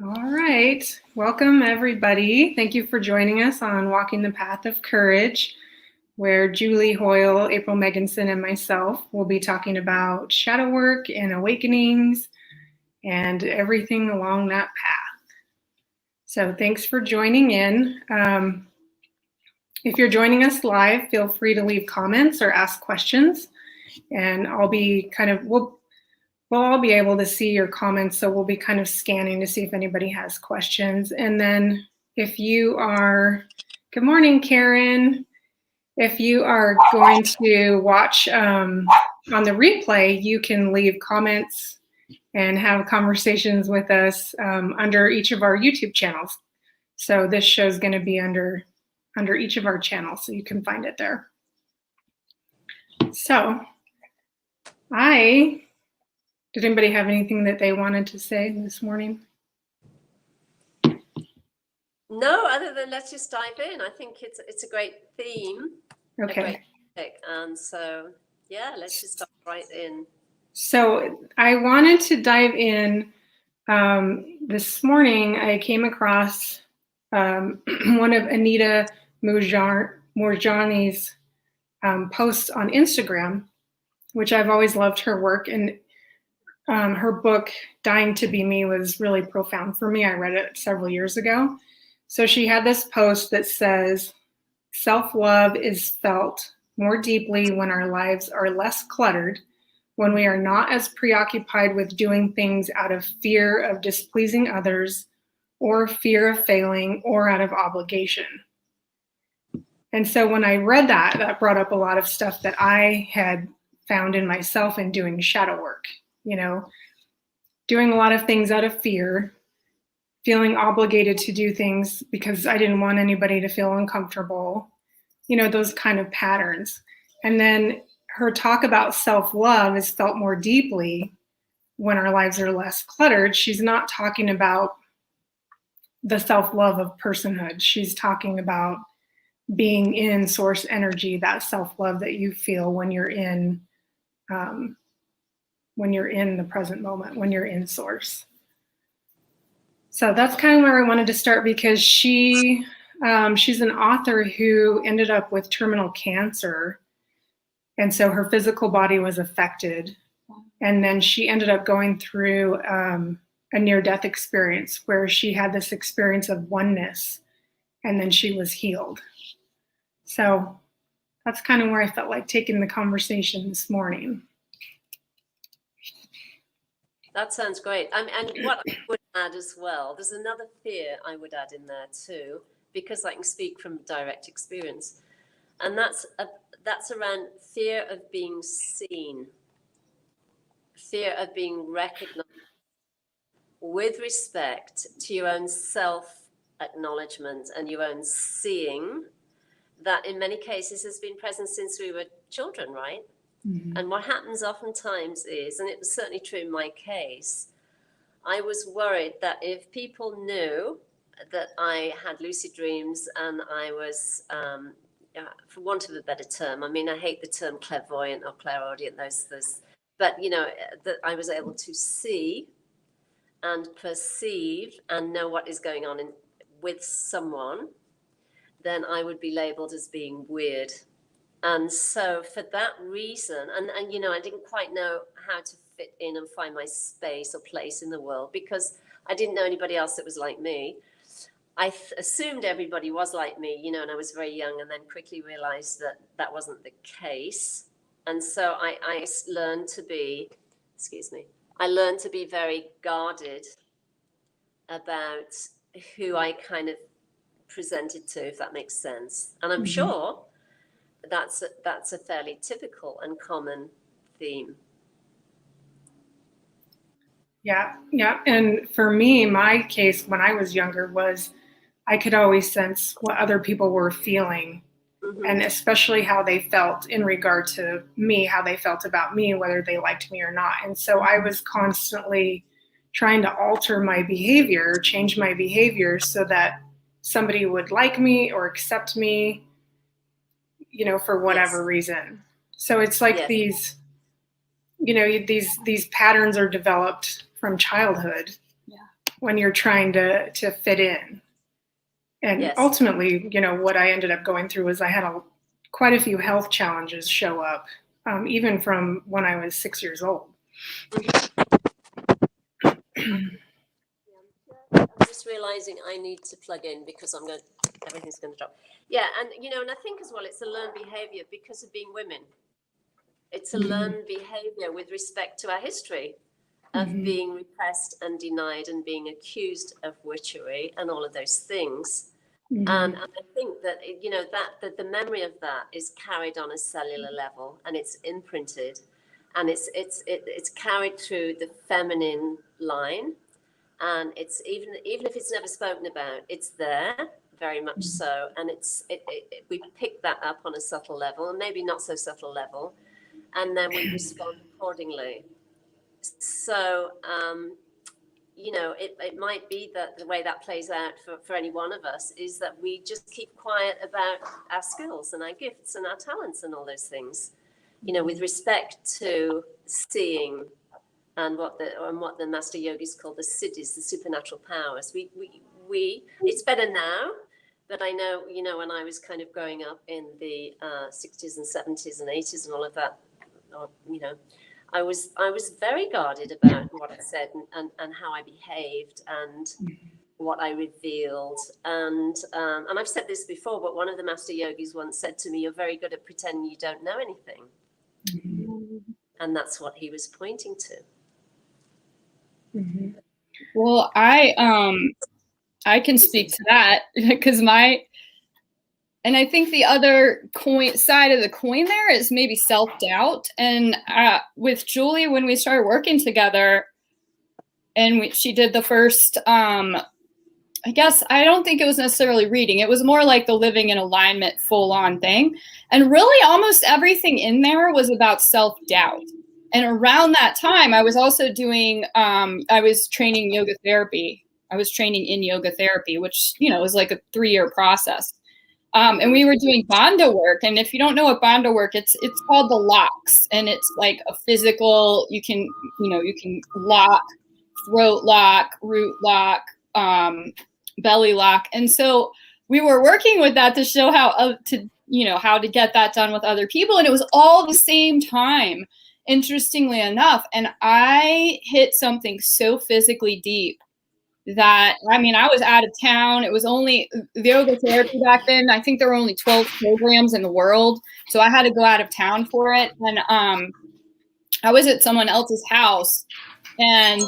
All right. Welcome, everybody. Thank you for joining us on Walking the Path of Courage, where Julie Hoyle, April Megginson, and myself will be talking about shadow work and awakenings and everything along that path. So thanks for joining in. If you're joining us live, feel free to leave comments or ask questions. And I'll be we'll all be able to see your comments, so we'll be kind of scanning to see if anybody has questions. And then if you are, good morning, Karen. If you are going to watch on the replay, you can leave comments and have conversations with us under each of our YouTube channels. So this show is going to be under each of our channels, so you can find it there. So did anybody have anything that they wanted to say this morning? No, other than let's just dive in. I think it's a great theme. Okay. A great topic. And so, yeah, let's just dive right in. So I wanted to dive in. This morning, I came across one of Anita Moorjani's posts on Instagram, which I've always loved her work. And her book, Dying to Be Me, was really profound for me. I read it several years ago. So she had this post that says, self-love is felt more deeply when our lives are less cluttered, when we are not as preoccupied with doing things out of fear of displeasing others or fear of failing or out of obligation. And so when I read that, that brought up a lot of stuff that I had found in myself in doing shadow work. Doing a lot of things out of fear, feeling obligated to do things because I didn't want anybody to feel uncomfortable, those kind of patterns. And then her talk about self-love is felt more deeply when our lives are less cluttered. She's not talking about the self-love of personhood. She's talking about being in source energy, that self-love that you feel when you're in the present moment, when you're in source. So that's kind of where I wanted to start, because she's an author who ended up with terminal cancer. And so her physical body was affected. And then she ended up going through a near-death experience where she had this experience of oneness, and then she was healed. So that's kind of where I felt like taking the conversation this morning. That sounds great. And what I would add as well, there's another fear I would add in there too, because I can speak from direct experience. And that's around fear of being seen, fear of being recognized, with respect to your own self-acknowledgement and your own seeing, that in many cases has been present since we were children, right? Mm-hmm. And what happens oftentimes is, and it was certainly true in my case, I was worried that if people knew that I had lucid dreams and I was, for want of a better term, I mean, I hate the term clairvoyant or clairaudient, those, but that I was able to see and perceive and know what is going on with someone, then I would be labeled as being weird. And so for that reason, and I didn't quite know how to fit in and find my space or place in the world, because I didn't know anybody else that was like me. I assumed everybody was like me, and I was very young, and then quickly realized that that wasn't the case. And so I learned to be, very guarded about who I kind of presented to, if that makes sense. And I'm sure that's a fairly typical and common theme. Yeah. And for me, my case when I was younger was I could always sense what other people were feeling, and especially how they felt in regard to me, how they felt about me, whether they liked me or not. And so I was constantly trying to alter my behavior, change my behavior so that somebody would like me or accept me, for whatever reason. So it's like these patterns are developed from childhood. when you're trying to fit in. And Yes. ultimately, you know, what I ended up going through was I had quite a few health challenges show up, even from when I was 6 years old. I'm just realizing I need to plug in because everything's going to drop. Yeah, and you know, and I think as well, it's a learned behavior because of being women. It's a learned behavior with respect to our history of being repressed and denied and being accused of witchery and all of those things. And I think that, you know, that the memory of that is carried on a cellular level, and it's imprinted, and it's carried through the feminine line, and it's even if it's never spoken about, it's there very much so, and we pick that up on a subtle level, and maybe not so subtle level, and then we respond accordingly. So, you know, it might be that the way that plays out for any one of us is that we just keep quiet about our skills and our gifts and our talents and all those things, you know, with respect to seeing and what the master yogis call the siddhis, the supernatural powers. We it's better now, but I know, you know, when I was kind of growing up in the 60s and 70s and 80s and all of that, you know, I was very guarded about what I said and how I behaved and what I revealed. And I've said this before, but one of the master yogis once said to me, "You're very good at pretending you don't know anything." And that's what he was pointing to. Well, I can speak to that because and I think the other side of the coin there is maybe self-doubt. And with Julie, when we started working together and she did the first, I guess, I don't think it was necessarily reading. It was more like the living in alignment full on thing. And really almost everything in there was about self-doubt. And around that time, I was also doing, I was training yoga therapy. I was training in yoga therapy, which, you know, was like a 3-year process. And we were doing bandha work. And if you don't know what bandha work, it's called the locks. And it's like a physical, you can lock, throat lock, root lock, belly lock. And so we were working with that to show how to get that done with other people. And it was all the same time, interestingly enough. And I hit something so physically deep that, I mean, I was out of town. It was only the yoga therapy back then. I think there were only 12 programs in the world. So I had to go out of town for it. And I was at someone else's house and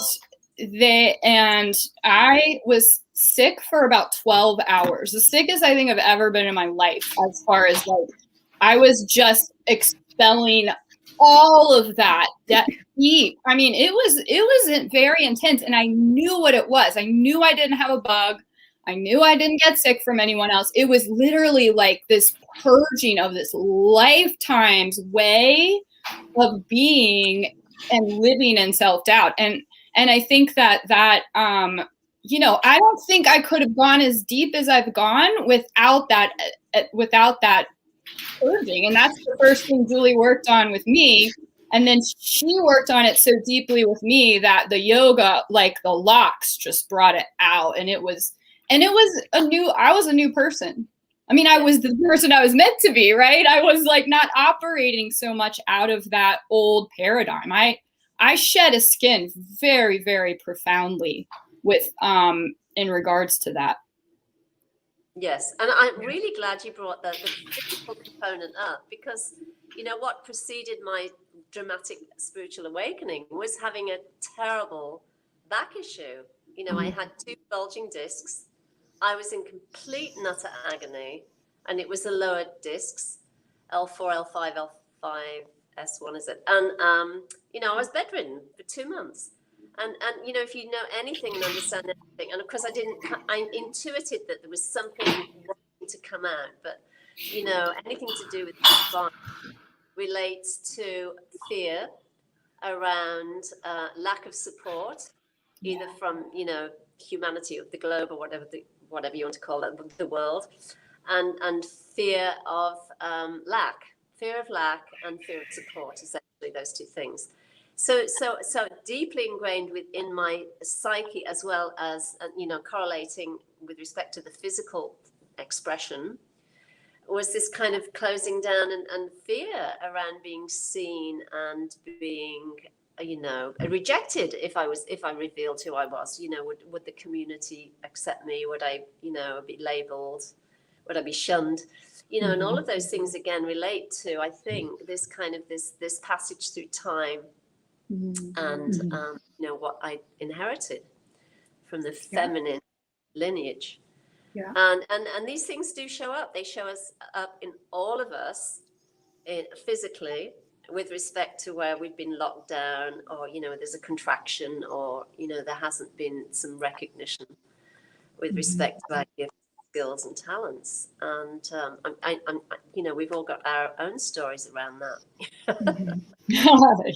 I was sick for about 12 hours. The sickest I think I've ever been in my life, as far as like, I was just expelling all of that deep. I mean, it was very intense, and I knew what it was. I knew I didn't have a bug. I knew I didn't get sick from anyone else. It was literally like this purging of this lifetime's way of being and living in self-doubt. And I think that you know, I don't think I could have gone as deep as I've gone without that purging. And that's the first thing Julie worked on with me. And then she worked on it so deeply with me that the yoga, like the locks, just brought it out. And I was a new person. I mean, I was the person I was meant to be, right? I was like not operating so much out of that old paradigm. I shed a skin very, very profoundly with in regards to that. Yes, and I'm really glad you brought the physical component up, because you know what preceded my dramatic spiritual awakening was having a terrible back issue. You know, I had 2 bulging discs. I was in complete and utter agony, and it was the lower discs, L4, L5, L5, S1 is it? And you know, I was bedridden for 2 months. And you know, if you know anything and understand anything, and of course I intuited that there was something wanting to come out, but you know, anything to do with the relates to fear around lack of support, either from, you know, humanity or the globe or whatever you want to call it, the world, and fear of lack and fear of support, essentially those 2 things. So deeply ingrained within my psyche, as well as, correlating with respect to the physical expression, was this kind of closing down and fear around being seen and being, rejected if I revealed who I was. Would the community accept me? Would I, be labeled? Would I be shunned? And all of those things again relate to, I think, this kind of this passage through time, and what I inherited from the feminine lineage. Yeah. And these things do show up. They show us up in all of us, physically, with respect to where we've been locked down, or there's a contraction, or there hasn't been some recognition with respect to our gifts, skills, and talents. And we've all got our own stories around that.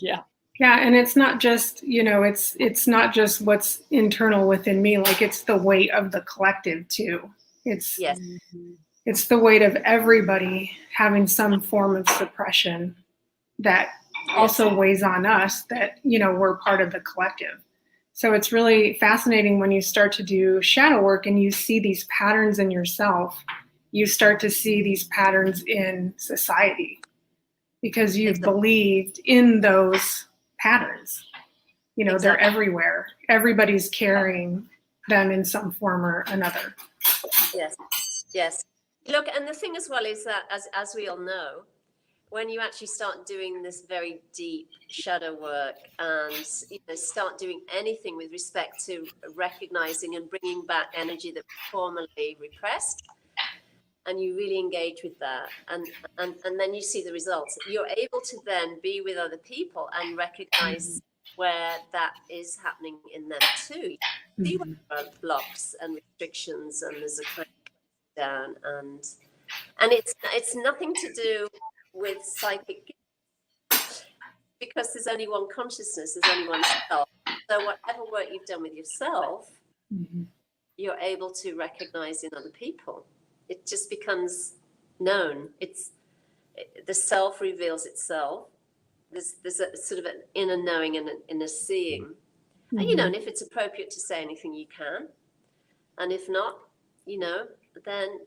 Yeah. Yeah, and it's not just, it's not just what's internal within me, like it's the weight of the collective too. It's the weight of everybody having some form of suppression that also weighs on us, that, we're part of the collective. So it's really fascinating when you start to do shadow work and you see these patterns in yourself, you start to see these patterns in society because you've believed in those patterns. They're everywhere. Everybody's carrying them in some form or another. Yes. Look, and the thing as well is that, as we all know, when you actually start doing this very deep shadow work and start doing anything with respect to recognizing and bringing back energy that was formerly repressed, and you really engage with that, and then you see the results, you're able to then be with other people and recognize where that is happening in them too. You see where there are blocks and restrictions, and there's a kind of down, and it's nothing to do with psychic gifts, because there's only one consciousness, there's only one self. So whatever work you've done with yourself, you're able to recognize in other people. It just becomes known. The self reveals itself. There's a sort of an inner knowing and an inner seeing. And, and if it's appropriate to say anything, you can. And if not, then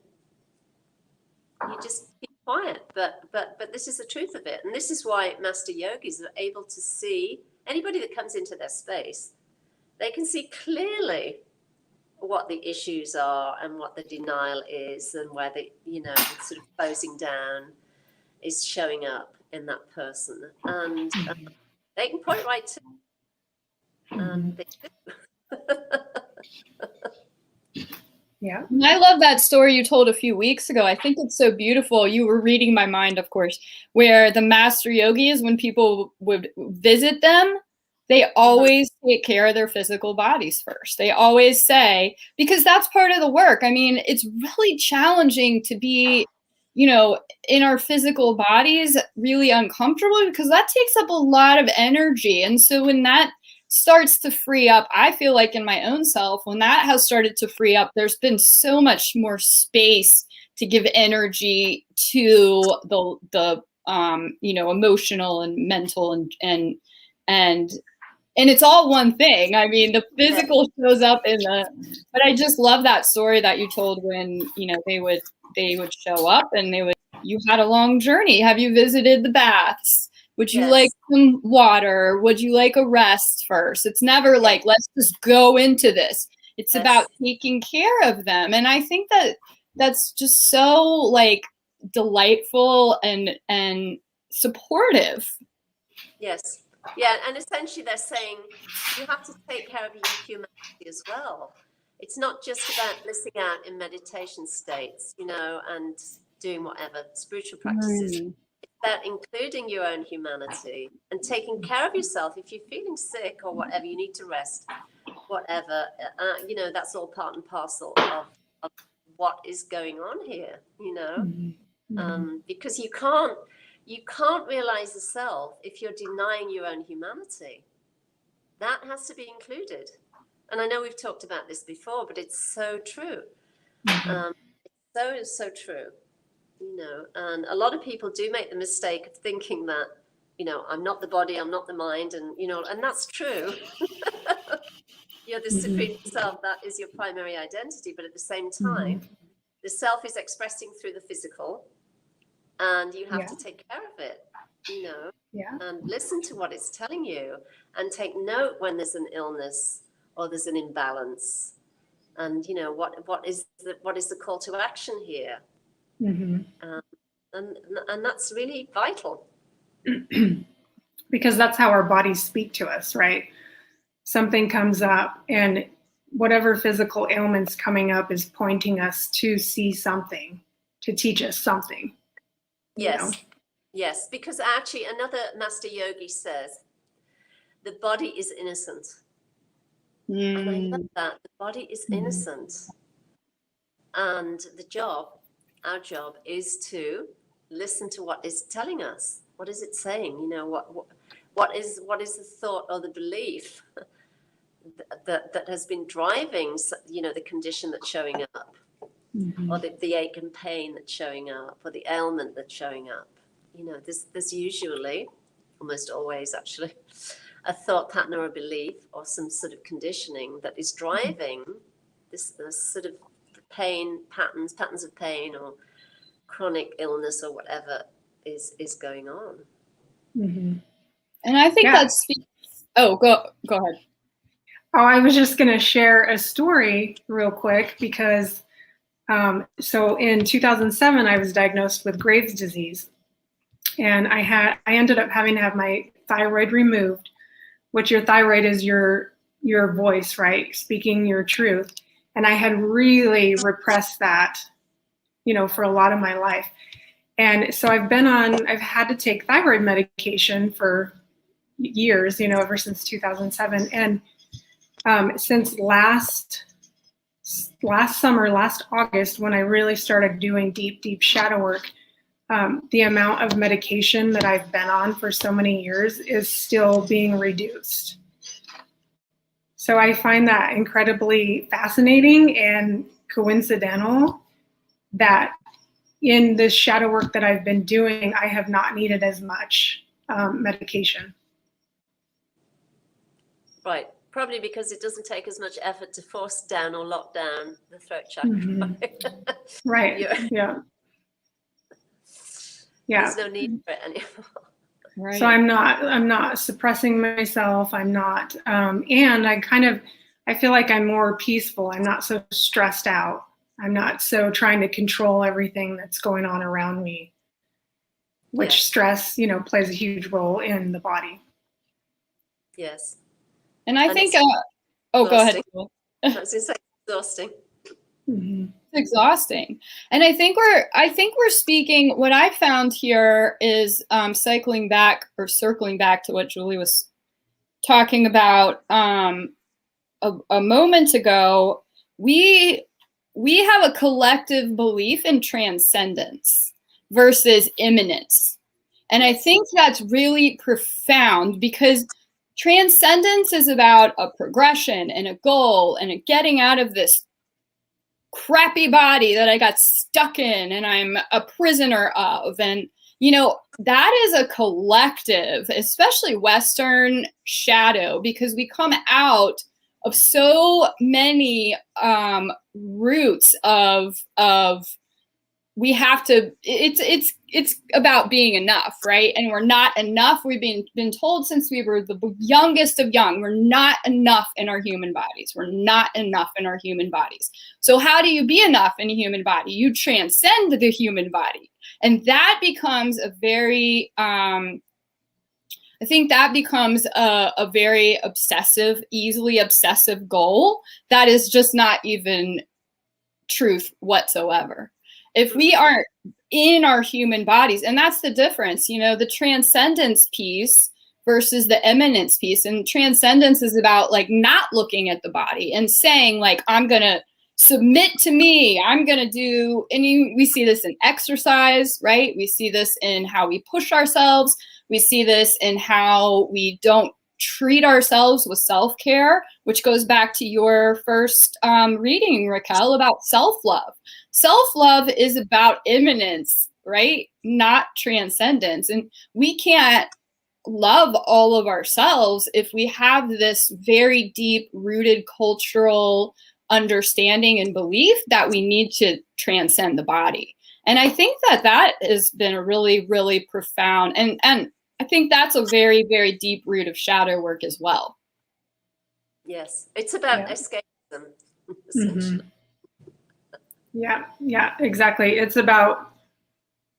you just keep quiet. But this is the truth of it. And this is why master yogis are able to see anybody that comes into their space. They can see clearly what the issues are and what the denial is, and where the sort of closing down is showing up in that person, and they can point right to it, and they do. Yeah. And I love that story you told a few weeks ago. I think it's so beautiful. You were reading my mind, of course, where the master yogis, when people would visit them, they always take care of their physical bodies first. They always say, because that's part of the work. I mean, it's really challenging to be, in our physical bodies, really uncomfortable, because that takes up a lot of energy. And so when that starts to free up, I feel like in my own self, when that has started to free up, there's been so much more space to give energy to the emotional and mental and it's all one thing. I mean, the physical shows up but I just love that story that you told when, they would show up and you had a long journey. Have you visited the baths? Would you like some water? Would you like a rest first? It's never like, let's just go into this. It's about taking care of them. And I think that's just so like delightful and supportive. Yes. Yeah, and essentially they're saying you have to take care of your humanity as well. It's not just about blissing out in meditation states, and doing whatever spiritual practices. It's about including your own humanity and taking care of yourself. If you're feeling sick or whatever, you need to rest, whatever, that's all part and parcel of what is going on here, because you can't realize the self if you're denying your own humanity. That has to be included. And I know we've talked about this before, but it's so true. It's so true. And a lot of people do make the mistake of thinking that, I'm not the body, I'm not the mind, and and that's true. You're the supreme self, that is your primary identity, but at the same time, the self is expressing through the physical, and you have to take care of it, and listen to what it's telling you, and take note when there's an illness or there's an imbalance, and what is the call to action here, and that's really vital. Because that's how our bodies speak to us, right? Something comes up, and whatever physical ailment's coming up is pointing us to see something, to teach us something. Yes, because actually another master yogi says the body is innocent. And I love that. The body is innocent. And our job is to listen to what is telling us. What is it saying? What is the thought or the belief that has been driving, the condition that's showing up, or the ache and pain that's showing up, or the ailment that's showing up. There's usually, almost always actually, a thought pattern or a belief or some sort of conditioning that is driving this sort of patterns of pain or chronic illness or whatever is going on. And I think that's. Oh, go ahead. Oh, I was just going to share a story real quick because so in 2007 I was diagnosed with Graves' disease, and I ended up having to have my thyroid removed, which your thyroid is your voice, right? Speaking your truth. And I had really repressed that, for a lot of my life. And so I've had to take thyroid medication for years, ever since 2007. And since last August, when I really started doing deep shadow work, the amount of medication that I've been on for so many years is still being reduced. So I find that incredibly fascinating and coincidental that in this shadow work that I've been doing, I have not needed as much medication. Right. Probably because it doesn't take as much effort to force down or lock down the throat chakra. Right. Yeah. There's no need for it anymore. Right. So I'm not suppressing myself. I'm not, and I feel like I'm more peaceful. I'm not so stressed out. I'm not so trying to control everything that's going on around me, which stress, plays a huge role in the body. Yes. And I think, go ahead. I was going to say exhausting. It's exhausting. And I think we're speaking, what I found here is circling back to what Julie was talking about a moment ago. We have a collective belief in transcendence versus imminence. And I think that's really profound, because transcendence is about a progression and a goal and a getting out of this crappy body that I got stuck in and I'm a prisoner of. And, that is a collective, especially Western shadow, because we come out of so many roots of we have to, it's about being enough, right? And we're not enough. We've been told since we were the youngest of young, we're not enough in our human bodies. We're not enough in our human bodies. So how do you be enough in a human body? You transcend the human body. And that becomes a very, I think that becomes a very easily obsessive goal that is just not even truth whatsoever. If we aren't in our human bodies, and that's the difference, the transcendence piece versus the imminence piece. And transcendence is about not looking at the body and saying I'm going to submit to me. I'm going to do, and we see this in exercise, right? We see this in how we push ourselves. We see this in how we don't treat ourselves with self-care, which goes back to your first reading, Raquel, about self-love. Self-love is about imminence, right? Not transcendence. And we can't love all of ourselves if we have this very deep rooted cultural understanding and belief that we need to transcend the body. And I think that that has been a really, really profound, and I think that's a very, very deep root of shadow work as well. Yes, it's about escapism, essentially. Yeah, exactly. It's about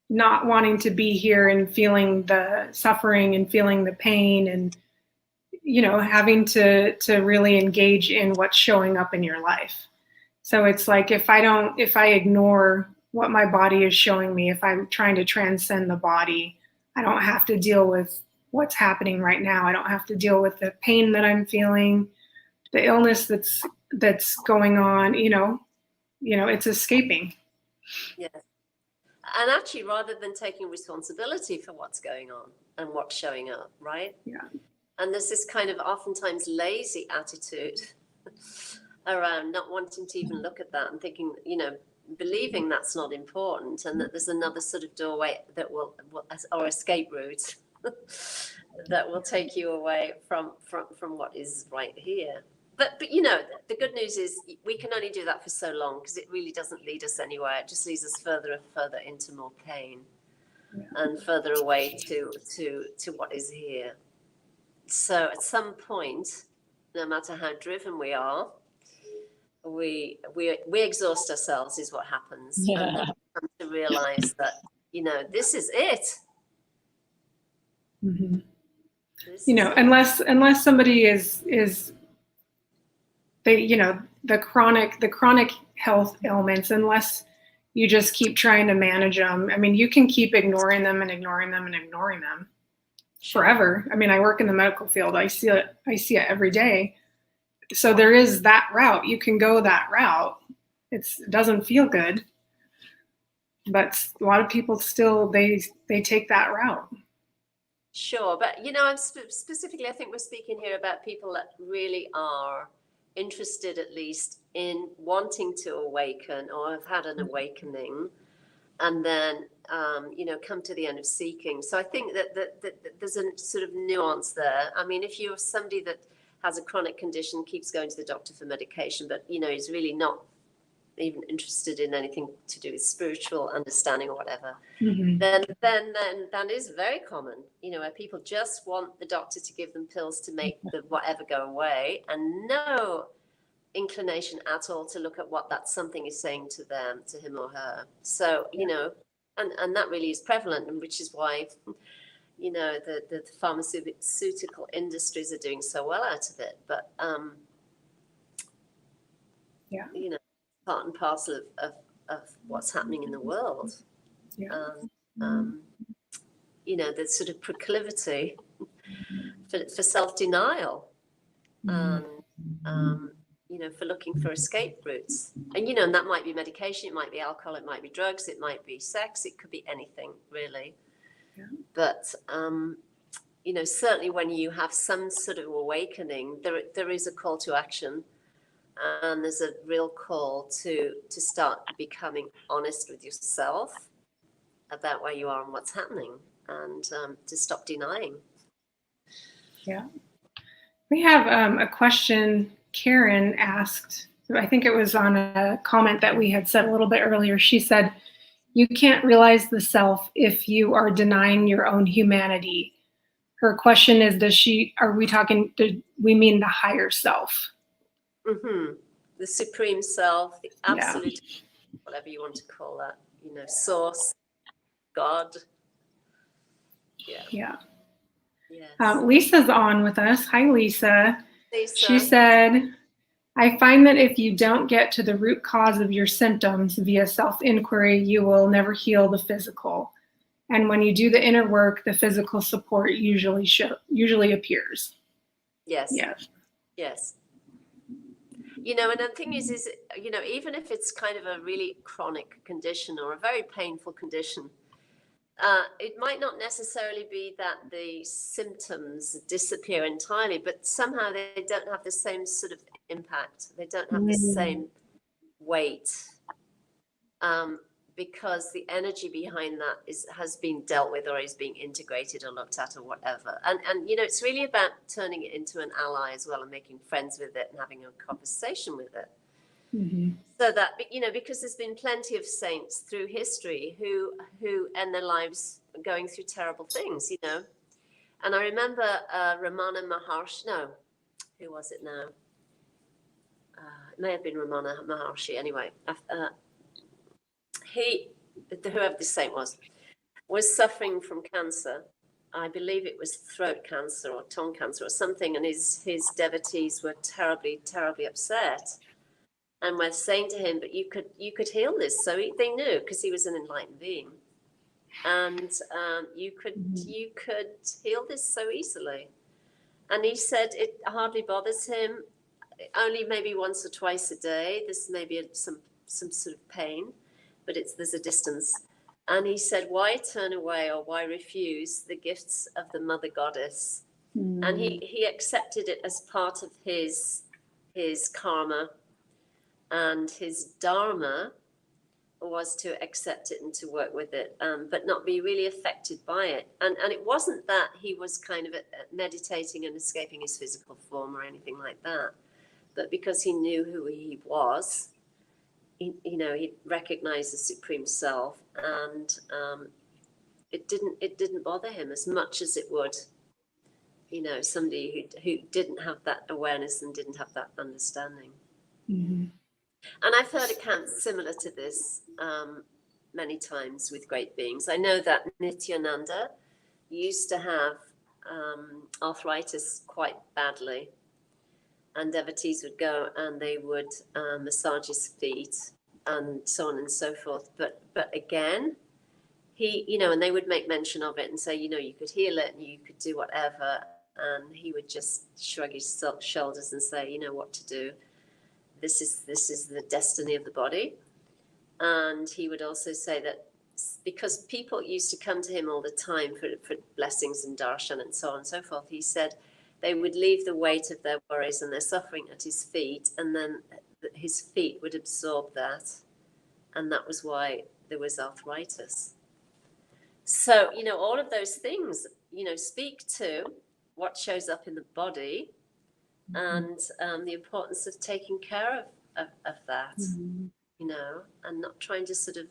not wanting to be here and feeling the suffering and feeling the pain and, you know, having to really engage in what's showing up in your life. So it's like if I ignore what my body is showing me, if I'm trying to transcend the body, I don't have to deal with what's happening right now. I don't have to deal with the pain that I'm feeling, the illness that's going on, you know, it's escaping. Yes. And actually, rather than taking responsibility for what's going on and what's showing up, right? Yeah. And there's this kind of oftentimes lazy attitude around not wanting to even look at that and thinking, you know, believing that's not important and that there's another sort of doorway that will or escape route that will take you away from what is right here. But you know, the good news is we can only do that for so long because it really doesn't lead us anywhere. It just leads us further and further into more pain and further away to what is here. So at some point, no matter how driven we are, we exhaust ourselves is what happens. Yeah. And then we come to realize that, you know, this is it. Mm-hmm. You know, unless somebody is they, you know, the chronic health ailments, unless you just keep trying to manage them. I mean, you can keep ignoring them and ignoring them and ignoring them forever. I mean, I work in the medical field. I see it every day. So there is that route. You can go that route. It doesn't feel good, but a lot of people still they take that route. Sure, but you know, I'm specifically, I think we're speaking here about people that really are interested, at least, in wanting to awaken or have had an awakening, and then you know, come to the end of seeking. So I think that there's a sort of nuance there. I mean, if you're somebody that has a chronic condition, keeps going to the doctor for medication, but you know, is really not even interested in anything to do with spiritual understanding or whatever, then that is very common, you know, where people just want the doctor to give them pills to make the whatever go away and no inclination at all to look at what that something is saying to them, to him or her. So, you know, and that really is prevalent, and which is why, you know, the pharmaceutical industries are doing so well out of it. But, you know, part and parcel of what's happening in the world. You know, the sort of proclivity for self-denial and, you know, for looking for escape routes. And, you know, and that might be medication, it might be alcohol, it might be drugs, it might be sex, it could be anything, really. But, you know, certainly when you have some sort of awakening, there is a call to action. And there's a real call to start becoming honest with yourself about where you are and what's happening, and to stop denying. Yeah. We have a question Karen asked. I think it was on a comment that we had said a little bit earlier. She said, you can't realize the self if you are denying your own humanity. Her question is, do we mean the higher self? Mm-hmm. The supreme self, the absolute, whatever you want to call that, you know, source, God. Yeah. Yes. Lisa's on with us. Hi, Lisa. Lisa. She said, I find that if you don't get to the root cause of your symptoms via self-inquiry, you will never heal the physical. And when you do the inner work, the physical support usually appears. Yes. You know, and the thing is, you know, even if it's kind of a really chronic condition or a very painful condition, it might not necessarily be that the symptoms disappear entirely, but somehow they don't have the same sort of impact. They don't have the same weight. because the energy behind that has been dealt with or is being integrated or looked at or whatever. And it's really about turning it into an ally as well and making friends with it and having a conversation with it. Mm-hmm. So that, because there's been plenty of saints through history who end their lives going through terrible things, And I remember Ramana Maharshi, who was it now? It may have been Ramana Maharshi anyway. Whoever this saint was suffering from cancer. I believe it was throat cancer or tongue cancer or something, and his devotees were terribly, terribly upset, and were saying to him, "But you could heal this." So they knew, because he was an enlightened being, and you could heal this so easily. And he said it hardly bothers him. Only maybe once or twice a day. There's maybe some sort of pain, but there's a distance. And he said, why turn away or why refuse the gifts of the Mother Goddess? Mm. And he accepted it as part of his karma, and his dharma was to accept it and to work with it, but not be really affected by it. And it wasn't that he was kind of meditating and escaping his physical form or anything like that, but because he knew who he was. He recognized the Supreme Self, and it didn't bother him as much as it would, somebody who didn't have that awareness and didn't have that understanding. Mm-hmm. And I've heard accounts similar to this many times with great beings. I know that Nityananda used to have arthritis quite badly. And devotees would go and they would massage his feet and so on and so forth. But again, he, and they would make mention of it and say, you could heal it and you could do whatever. And he would just shrug his shoulders and say, what to do. This is the destiny of the body. And he would also say that because people used to come to him all the time for blessings and darshan and so on and so forth, he said, they would leave the weight of their worries and their suffering at his feet, and then his feet would absorb that. And that was why there was arthritis. So, all of those things, speak to what shows up in the body, and the importance of taking care of that, and not trying to sort of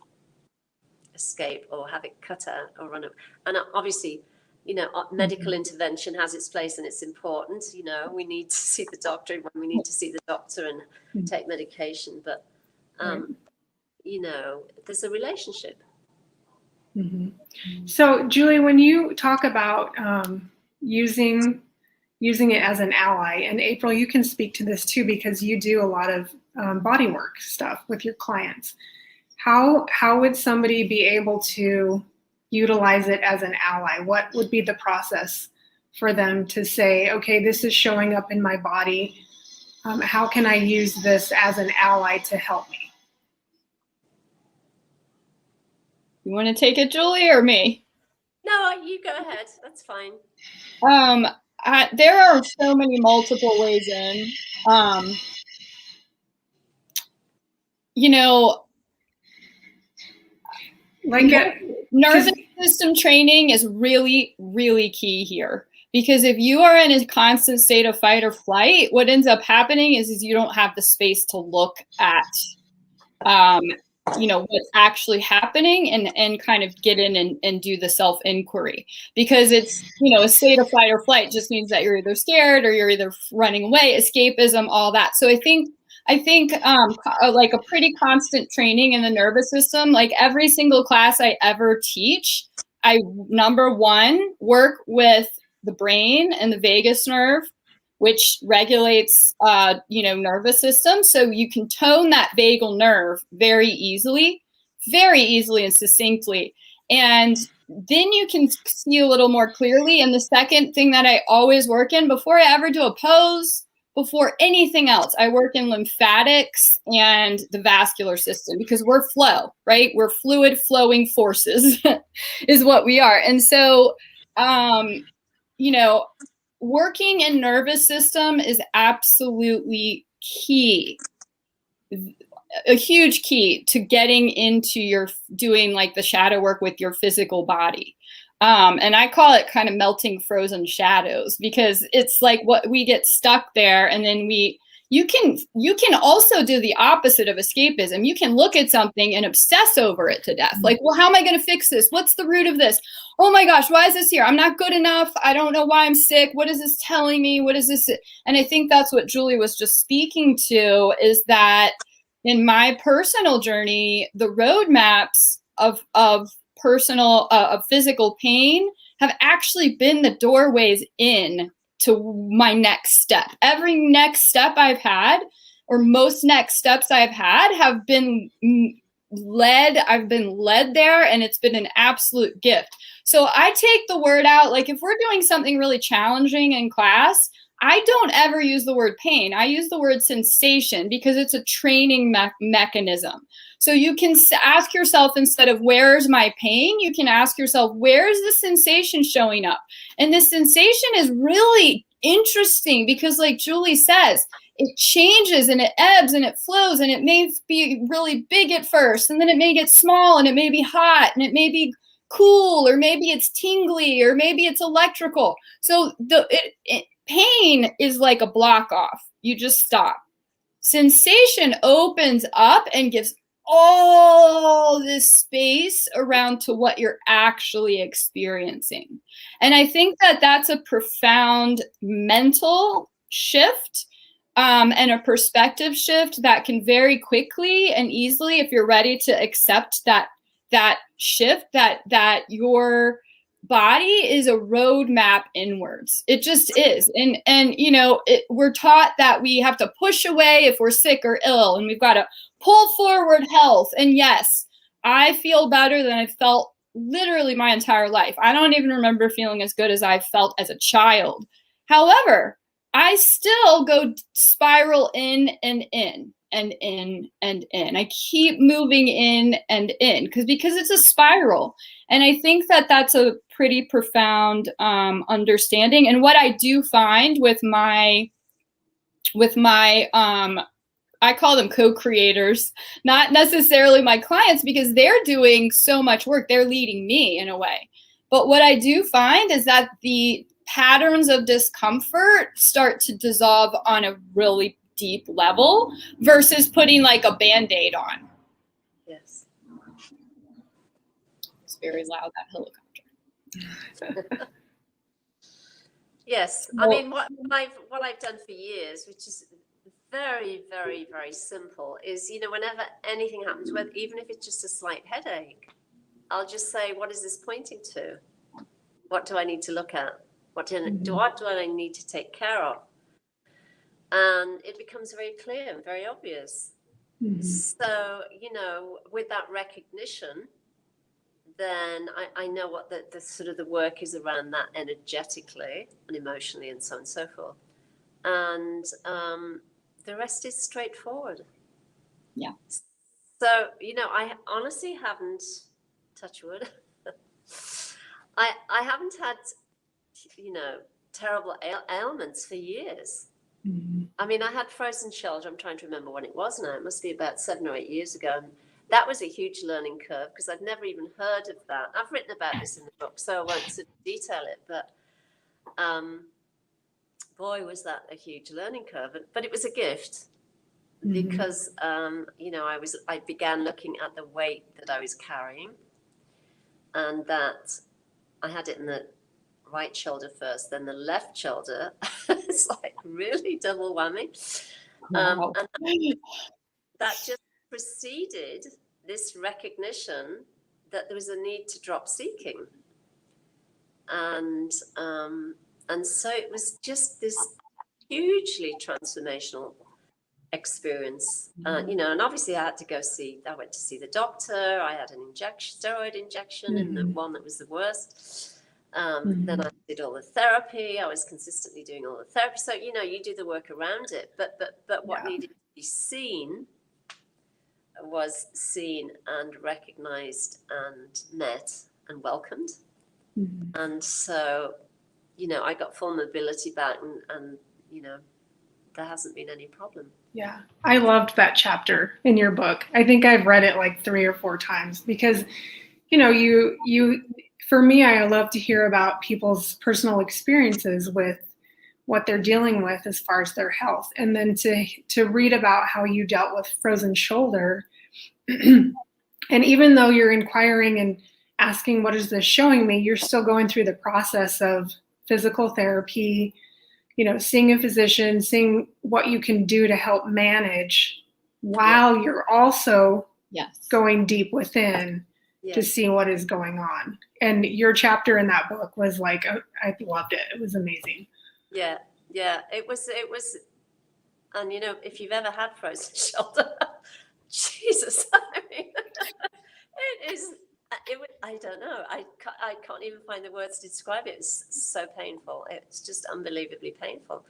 escape or have it cut out or run up. And obviously, medical intervention has its place and it's important. We need to see the doctor when we need to see the doctor and take medication. But, there's a relationship. Mm-hmm. So, Julie, when you talk about using it as an ally, and April, you can speak to this too, because you do a lot of body work stuff with your clients. How would somebody be able to utilize it as an ally? What would be the process for them to say, okay, this is showing up in my body. How can I use this as an ally to help me? You want to take it, Julie, or me? No, you go ahead. That's fine. There are so many multiple ways in. Nervous system training is really, really key here. Because if you are in a constant state of fight or flight, what ends up happening is you don't have the space to look at, what's actually happening and kind of get in and do the self-inquiry. Because it's, a state of fight or flight just means that you're either scared or you're either running away, escapism, all that. So I think like a pretty constant training in the nervous system, like every single class I ever teach, I, number one, work with the brain and the vagus nerve, which regulates, nervous system. So you can tone that vagal nerve very easily and succinctly. And then you can see a little more clearly. And the second thing that I always work in before I ever do a pose, before anything else, I work in lymphatics and the vascular system, because we're flow, right? We're fluid flowing forces is what we are. And so, working in nervous system is absolutely key. a huge key to getting into your doing like the shadow work with your physical body. And I call it kind of melting frozen shadows, because it's like what we get stuck there, and then you can also do the opposite of escapism. You can look at something and obsess over it to death. Like, well, how am I going to fix this? What's the root of this? Oh my gosh, why is this here? I'm not good enough. I don't know why I'm sick. What is this telling me? What is this? And I think that's what Julie was just speaking to, is that in my personal journey, the roadmaps of personal, of physical pain have actually been the doorways in to my next step. Every next step I've had, or most next steps I've had, have been led. I've been led there, and it's been an absolute gift. So I take the word out, like if we're doing something really challenging in class, I don't ever use the word pain. I use the word sensation, because it's a training mechanism. So you can ask yourself, instead of where's my pain, you can ask yourself, where's the sensation showing up? And this sensation is really interesting, because like Julie says, it changes and it ebbs and it flows, and it may be really big at first, and then it may get small, and it may be hot, and it may be cool, or maybe it's tingly, or maybe it's electrical. So pain is like a block off. You just stop. Sensation opens up and gives all this space around to what you're actually experiencing. And I think that that's a profound mental shift, and a perspective shift that can very quickly and easily, if you're ready to accept that shift, that your body is a roadmap inwards. It just is. And you know, we're taught that we have to push away if we're sick or ill, and we've got to pull forward health. And yes, I feel better than I've felt literally my entire life. I don't even remember feeling as good as I felt as a child. However, I still go spiral in and in and in and in. I keep moving in and in because it's a spiral. And I think that that's a pretty profound understanding. And what I do find with my I call them co-creators, not necessarily my clients, because they're doing so much work. They're leading me in a way. But what I do find is that the patterns of discomfort start to dissolve on a really deep level versus putting like a Band-Aid on. Yes. It's very loud, that helicopter. Yes. I mean, what I've done for years, which is very, very, very simple, is, you know, whenever anything happens, even if it's just a slight headache, I'll just say, what is this pointing to? What do I need to look at? What do I need to take care of? And it becomes very clear and very obvious. Mm-hmm. So, you know, with that recognition, then I know what the sort of the work is around that energetically and emotionally and so on and so forth. And the rest is straightforward. Yeah. So, you know, I honestly haven't, touch wood, I haven't had, you know, terrible ailments for years. Mm-hmm. I mean, I had frozen shoulder. I'm trying to remember when it was now. It must be about 7 or 8 years ago. And that was a huge learning curve because I'd never even heard of that. I've written about this in the book, so I won't sort of detail it. But boy, was that a huge learning curve. But it was a gift because, you know, I began looking at the weight that I was carrying, and that I had it in the right shoulder first, then the left shoulder. It's like really double whammy. Wow. And that just preceded this recognition that there was a need to drop seeking. And so it was just this hugely transformational experience. You know, and obviously I went to see the doctor. I had an steroid injection in the one that was the worst. Then I did all the therapy. I was consistently doing all the therapy. So, you know, you do the work around it. But what needed to be seen was seen and recognized and met and welcomed. And so, you know, I got full mobility back and you know, there hasn't been any problem. Yeah, I loved that chapter in your book. I think I've read it like 3 or 4 times because, you know, for me, I love to hear about people's personal experiences with what they're dealing with as far as their health. And then to read about how you dealt with frozen shoulder. And even though you're inquiring and asking, what is this showing me? You're still going through the process of physical therapy, you know, seeing a physician, seeing what you can do to help manage while you're also going deep within to see what is going on. And your chapter in that book was like, I loved it. It was amazing. Yeah, it was, and you know, if you've ever had frozen shoulder, Jesus, I mean, it is. I don't know. I can't even find the words to describe it. It's so painful. It's just unbelievably painful.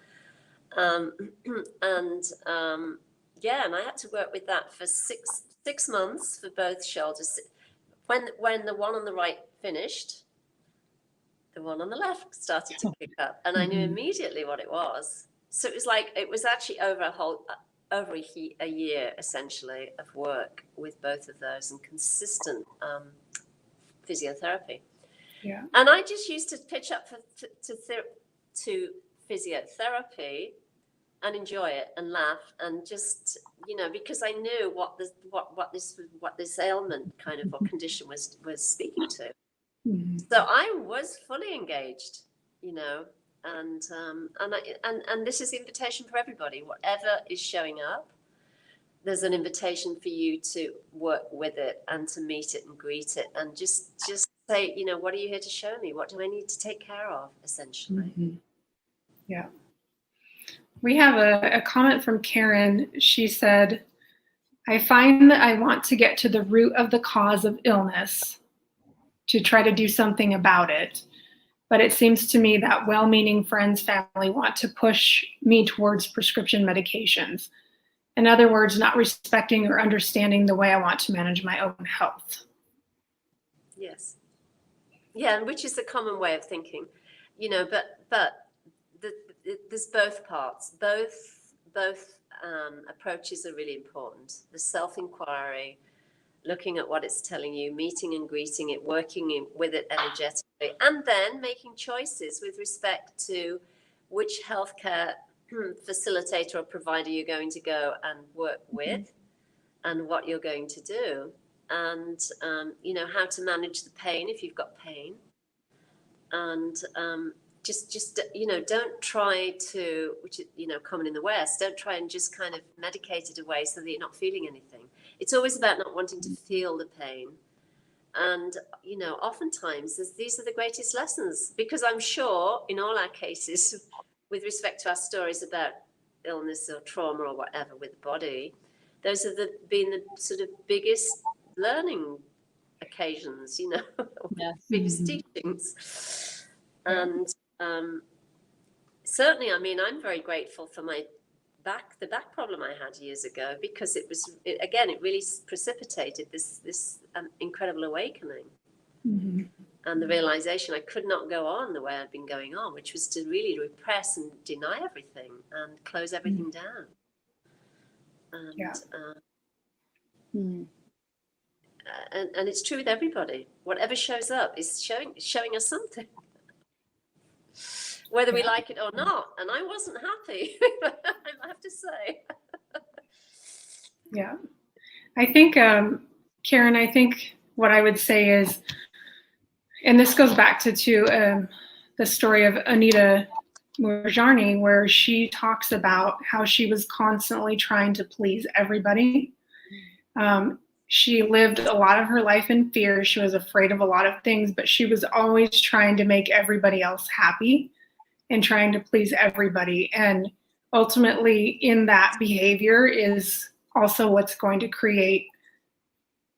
And I had to work with that for six months for both shoulders. When the one on the right finished, the one on the left started to pick up, and I knew immediately what it was. So it was actually over a year essentially of work with both of those and consistent physiotherapy. Yeah. And I just used to pitch up to physiotherapy and enjoy it and laugh and just, you know, because I knew what this ailment kind of or condition was speaking to. So I was fully engaged, you know, and this is the invitation for everybody. Whatever is showing up, there's an invitation for you to work with it and to meet it and greet it and just say, you know, what are you here to show me? What do I need to take care of, essentially? Yeah. We have a comment from Karen. She said, I find that I want to get to the root of the cause of illness to try to do something about it. But it seems to me that well-meaning friends, family want to push me towards prescription medications. In other words, not respecting or understanding the way I want to manage my own health. Yes. Yeah, and which is the common way of thinking, you know, but there's both parts. Both approaches are really important. The self-inquiry, looking at what it's telling you, meeting and greeting it, working with it energetically, and then making choices with respect to which healthcare facilitator or provider you're going to go and work with and what you're going to do. And, you know, how to manage the pain if you've got pain. And just you know, don't try to, which is, you know, common in the West, don't try and just kind of medicate it away so that you're not feeling anything. It's always about not wanting to feel the pain. And, you know, oftentimes these are the greatest lessons, because I'm sure in all our cases, with respect to our stories about illness or trauma or whatever with the body, those have been the sort of biggest learning occasions, you know, biggest teachings. And certainly, I mean, I'm very grateful for the back problem I had years ago, because it really precipitated this incredible awakening. And the realization I could not go on the way I'd been going on, which was to really repress and deny everything and close everything down. And, and it's true with everybody. Whatever shows up is showing us something, whether we like it or not. And I wasn't happy, I have to say. Yeah. I think, Karen, I think what I would say is, and this goes back to the story of Anita Murjani, where she talks about how she was constantly trying to please everybody. She lived a lot of her life in fear. She was afraid of a lot of things, but she was always trying to make everybody else happy and trying to please everybody. And ultimately, in that behavior is also what's going to create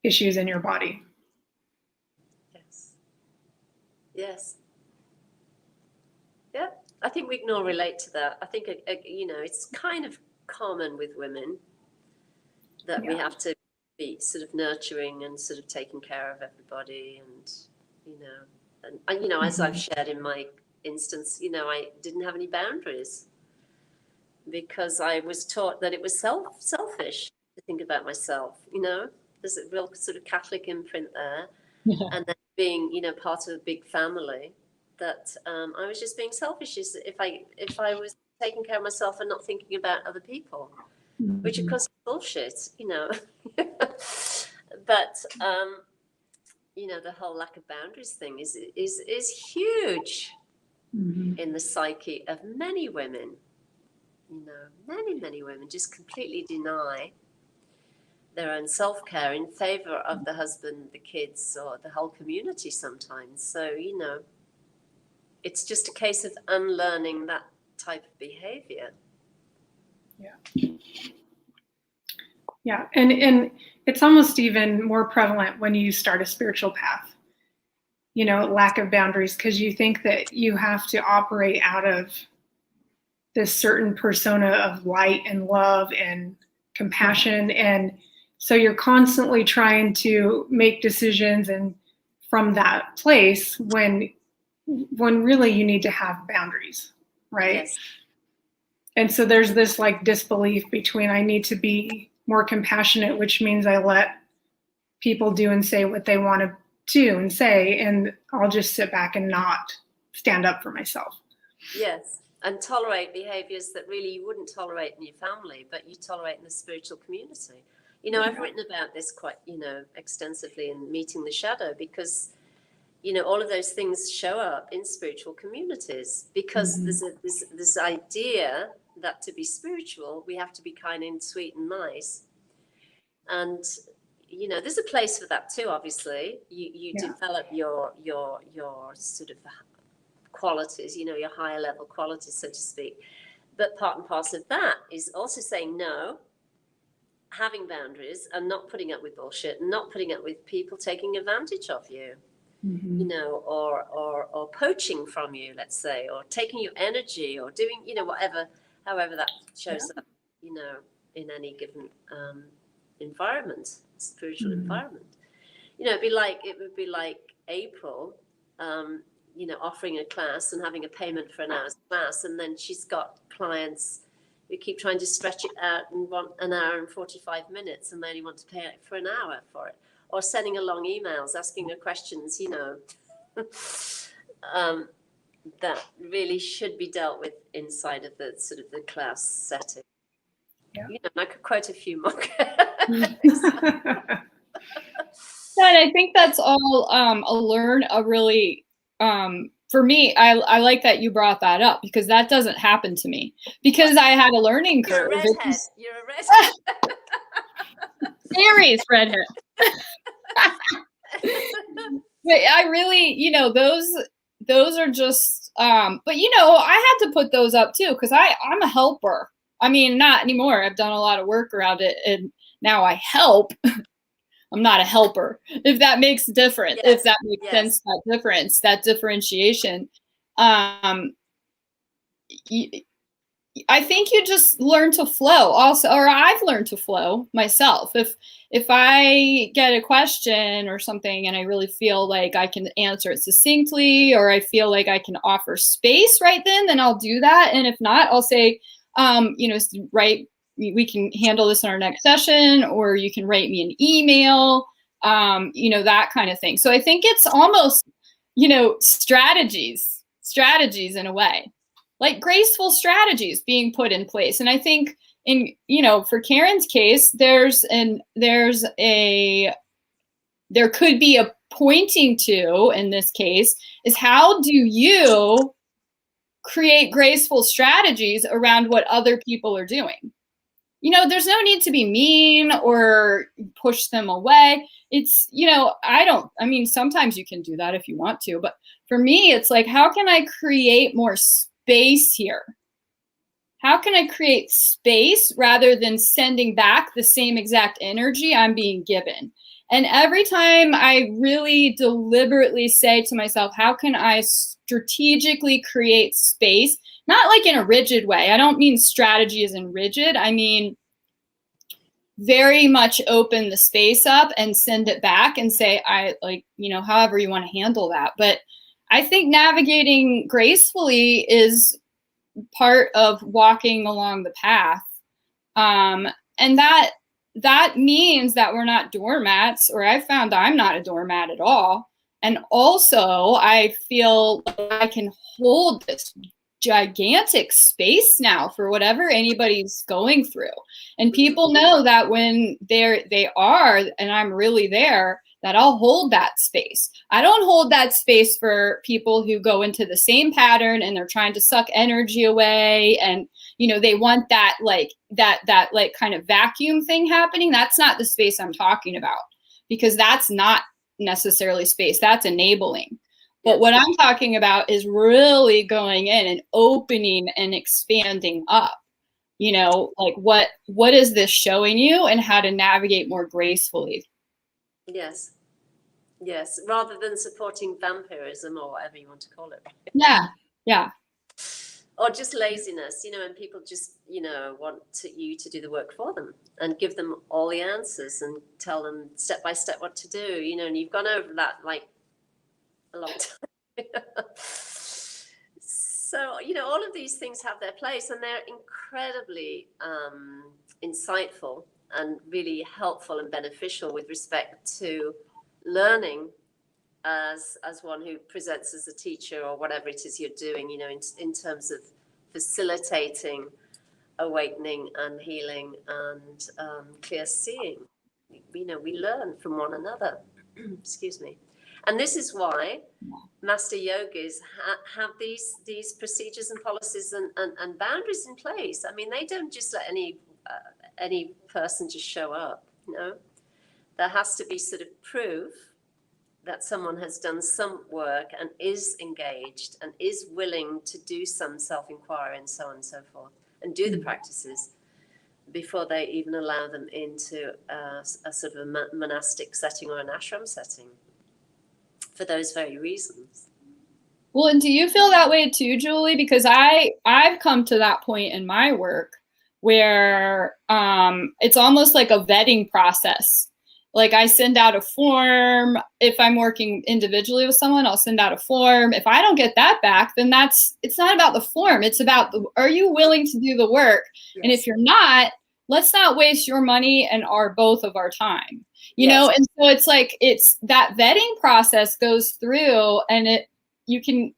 issues in your body. Yes. Yeah, I think we can all relate to that. I think, you know, it's kind of common with women that we have to be sort of nurturing and sort of taking care of everybody. And, you know, as I've shared in my instance, you know, I didn't have any boundaries. because I was taught that it was selfish to think about myself. There's a real sort of Catholic imprint there. Yeah. And then being, part of a big family, that I was just being selfish. Is if I was taking care of myself and not thinking about other people, which of course is bullshit, But the whole lack of boundaries thing is huge in the psyche of many women. Many women just completely deny their own self-care in favor of the husband, the kids, or the whole community sometimes. So, it's just a case of unlearning that type of behavior. Yeah. Yeah. And it's almost even more prevalent when you start a spiritual path, lack of boundaries, because you think that you have to operate out of this certain persona of light and love and compassion. And so you're constantly trying to make decisions and from that place when really you need to have boundaries, right? Yes. And so there's this like disbelief between I need to be more compassionate, which means I let people do and say what they want to do and say, and I'll just sit back and not stand up for myself. Yes. And tolerate behaviors that really you wouldn't tolerate in your family, but you tolerate in the spiritual community. I've written about this quite, extensively in Meeting the Shadow, because, all of those things show up in spiritual communities, because there's this idea that to be spiritual, we have to be kind and sweet and nice. And, there's a place for that too, obviously. You develop your sort of qualities, your higher level qualities, so to speak. But part and parcel of that is also saying no, having boundaries, and not putting up with bullshit, and not putting up with people taking advantage of you, or poaching from you, let's say, or taking your energy, or doing, however that shows up, in any given environment, spiritual environment. It would be like April, offering a class and having a payment for an hour's class, and then she's got clients who keep trying to stretch it out and want an hour and 45 minutes, and they only want to pay for an hour for it, or sending her long emails asking her questions, that really should be dealt with inside of the sort of the class setting. Yeah. I could quote a few more. And I think that's all for me, I like that you brought that up, because that doesn't happen to me, because I had a learning curve. You're a redhead. Serious redhead. But I really, those are just, but I had to put those up too, because I'm a helper. I mean, not anymore. I've done a lot of work around it, and now I help. I'm not a helper, if that makes a difference, if that makes sense, that difference, that differentiation. I think you just learn to flow also, or I've learned to flow myself. If I get a question or something and I really feel like I can answer it succinctly, or I feel like I can offer space right then I'll do that. And if not, I'll say, we can handle this in our next session, or you can write me an email, that kind of thing. So I think it's almost, strategies in a way, like graceful strategies being put in place. And I think for Karen's case, there could be a pointing to, in this case, is how do you create graceful strategies around what other people are doing? There's no need to be mean or push them away. It's, sometimes you can do that if you want to, but for me, it's like, how can I create more space here? How can I create space rather than sending back the same exact energy I'm being given? And every time I really deliberately say to myself, how can I strategically create space? Not like in a rigid way. I don't mean strategy as in rigid. I mean, very much open the space up and send it back and say, however you want to handle that. But I think navigating gracefully is part of walking along the path. And that means that we're not doormats, or I found I'm not a doormat at all. And also I feel like I can hold this gigantic space now for whatever anybody's going through. And people know that when they are, and I'm really there, that I'll hold that space. I don't hold that space for people who go into the same pattern and they're trying to suck energy away, and they want that that kind of vacuum thing happening. That's not the space I'm talking about, because that's not necessarily space, that's enabling. But what I'm talking about is really going in and opening and expanding up, like what is this showing you and how to navigate more gracefully. Yes. Rather than supporting vampirism or whatever you want to call it. Yeah. Or just laziness, and people just, want you to do the work for them and give them all the answers and tell them step by step what to do, and you've gone over that like a long time. So, all of these things have their place, and they're incredibly insightful and really helpful and beneficial with respect to learning as one who presents as a teacher or whatever it is you're doing, in terms of facilitating awakening and healing and clear seeing. We learn from one another. Excuse me. And this is why master yogis have these procedures and policies and boundaries in place. I mean, they don't just let any person just show up. There has to be sort of proof that someone has done some work and is engaged and is willing to do some self-inquiry and so on and so forth, and do the practices before they even allow them into a sort of a monastic setting or an ashram setting, for those very reasons. Well, and do you feel that way too, Julie? Because I've come to that point in my work where it's almost like a vetting process. Like I send out a form. If I'm working individually with someone, I'll send out a form. If I don't get that back, then it's not about the form. It's about are you willing to do the work? Yes. And if you're not, let's not waste your money and both of our time, you know? And so it's like, it's that vetting process goes through, and you can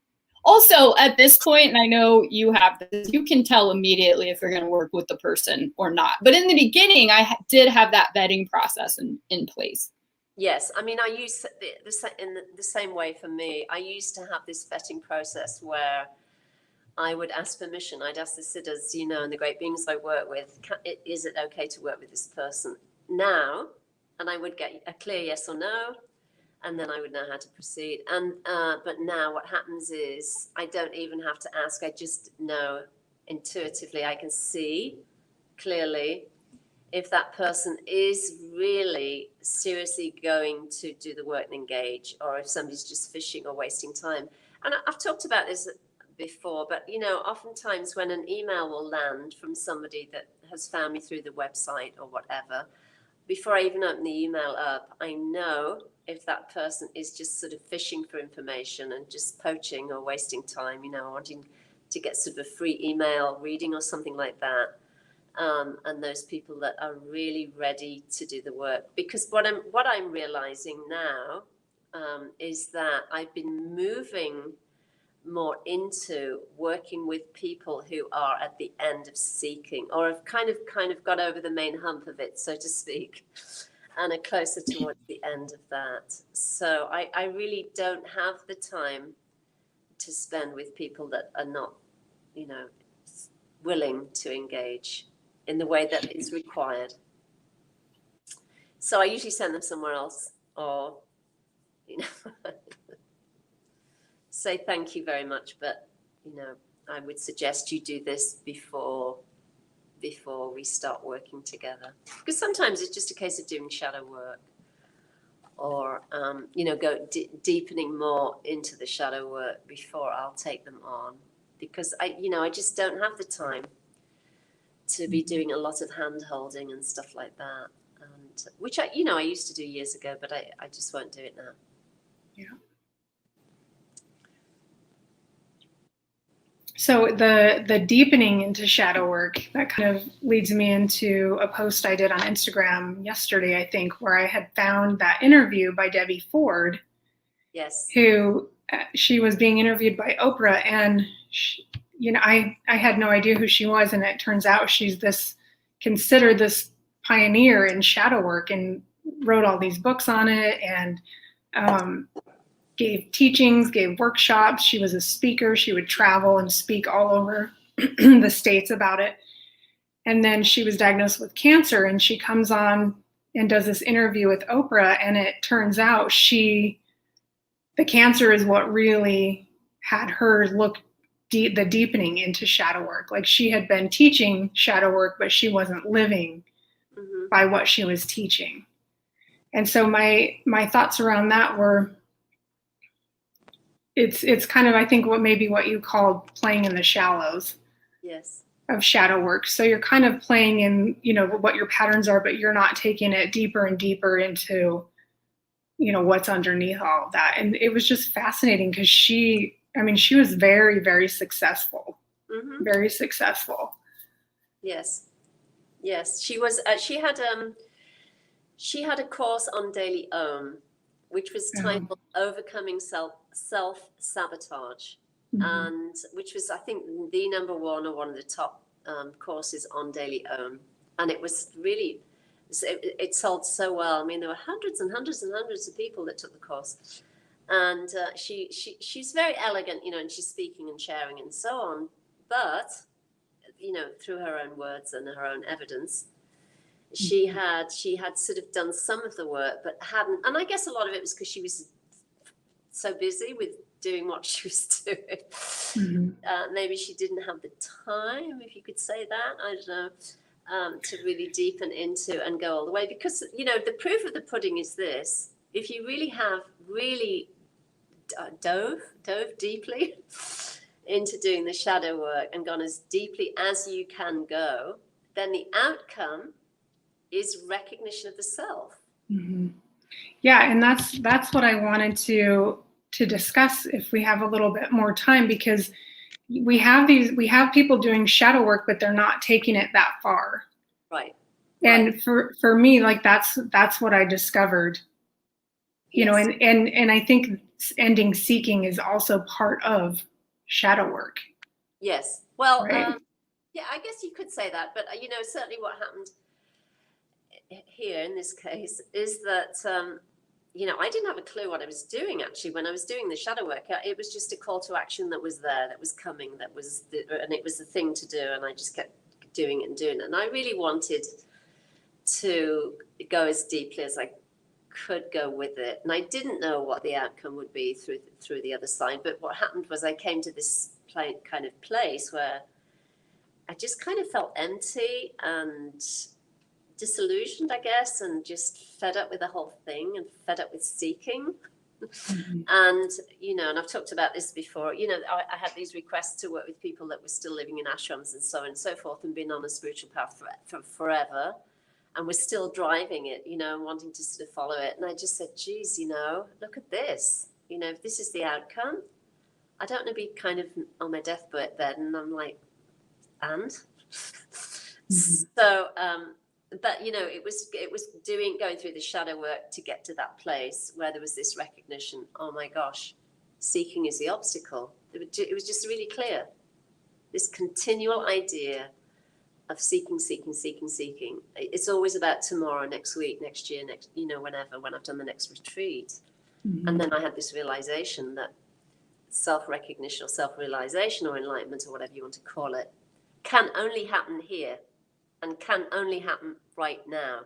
also at this point, and I know you have this, you can tell immediately if you're going to work with the person or not. But in the beginning, I did have that vetting process in place. Yes. I mean, I used in the same way for me. I used to have this vetting process where I would ask permission. I'd ask the siddhas, and the great beings I work with, is it okay to work with this person now? And I would get a clear yes or no. And then I would know how to proceed. And but now what happens is I don't even have to ask. I just know intuitively. I can see clearly if that person is really seriously going to do the work and engage, or if somebody's just fishing or wasting time. And I've talked about this before, but oftentimes when an email will land from somebody that has found me through the website or whatever, before I even open the email up, I know if that person is just sort of fishing for information and just poaching or wasting time, wanting to get sort of a free email reading or something like that. And those people that are really ready to do the work. Because what I'm realizing now is that I've been moving more into working with people who are at the end of seeking, or have kind of got over the main hump of it, so to speak, and are closer towards the end of that. So I really don't have the time to spend with people that are not, willing to engage in the way that is required. So I usually send them somewhere else, or, say thank you very much, but I would suggest you do this before we start working together, because sometimes it's just a case of doing shadow work, or go deepening more into the shadow work before I'll take them on, because I just don't have the time to be doing a lot of hand holding and stuff like that, and which I used to do years ago, but I just won't do it now. Yeah. So the deepening into shadow work, that kind of leads me into a post I did on Instagram yesterday, I think, where I had found that interview by Debbie Ford. Yes. Who she was being interviewed by Oprah, and she, I had no idea who she was, and it turns out she's considered this pioneer in shadow work, and wrote all these books on it, and gave teachings, gave workshops. She was a speaker. She would travel and speak all over the States about it. And then she was diagnosed with cancer, and she comes on and does this interview with Oprah, and it turns out the cancer is what really had her look the deepening into shadow work. Like, she had been teaching shadow work, but she wasn't living by what she was teaching. And so my thoughts around that were, it's kind of, I think, what you called playing in the shallows. Yes. Of shadow work. So you're kind of playing in, what your patterns are, but you're not taking it deeper and deeper into, what's underneath all of that. And it was just fascinating because she was very, very successful. Very successful. Yes. Yes. She was, she had a course on daily which was titled Overcoming Self-Sabotage, and which was, I think, the number one or one of the top courses on daily and it was really, it sold so well. I mean, there were hundreds and hundreds and hundreds of people that took the course, and she's very elegant, and she's speaking and sharing and so on, but through her own words and her own evidence, she had sort of done some of the work, but hadn't. And I guess a lot of it was because she was so busy with doing what she was doing. Maybe she didn't have the time, if you could say that. I don't know, to really deepen into and go all the way. Because, the proof of the pudding is this. If you really have dove deeply into doing the shadow work and gone as deeply as you can go, then the outcome is recognition of the self. Yeah, and that's what I wanted to discuss if we have a little bit more time, because we have people doing shadow work, but they're not taking it that far. Right. And for me, like, that's what I discovered. Yes. And I think ending seeking is also part of shadow work. Yes. Well, right? yeah, I guess you could say that, but certainly what happened here in this case is that I didn't have a clue what I was doing actually when I was doing the shadow work. It was just a call to action that was there, that was coming, and it was the thing to do, and I just kept doing it and doing it. And I really wanted to go as deeply as I could go with it, and I didn't know what the outcome would be through the other side. But what happened was I came to this kind of place where I just kind of felt empty and disillusioned, I guess, and just fed up with the whole thing and fed up with seeking. And and I've talked about this before, I had these requests to work with people that were still living in ashrams and so on and so forth, and been on a spiritual path for forever, and was still driving it, wanting to sort of follow it. And I just said, geez, look at this, if this is the outcome, I don't want to be kind of on my deathbed bed. And I'm like, and so but it was going through the shadow work to get to that place where there was this recognition, oh my gosh, seeking is the obstacle. It was just really clear, this continual idea of seeking. It's always about tomorrow, next week, next year, whenever, when I've done the next retreat. And then I had this realization that self-recognition or self-realization or enlightenment or whatever you want to call it can only happen here and can only happen right now.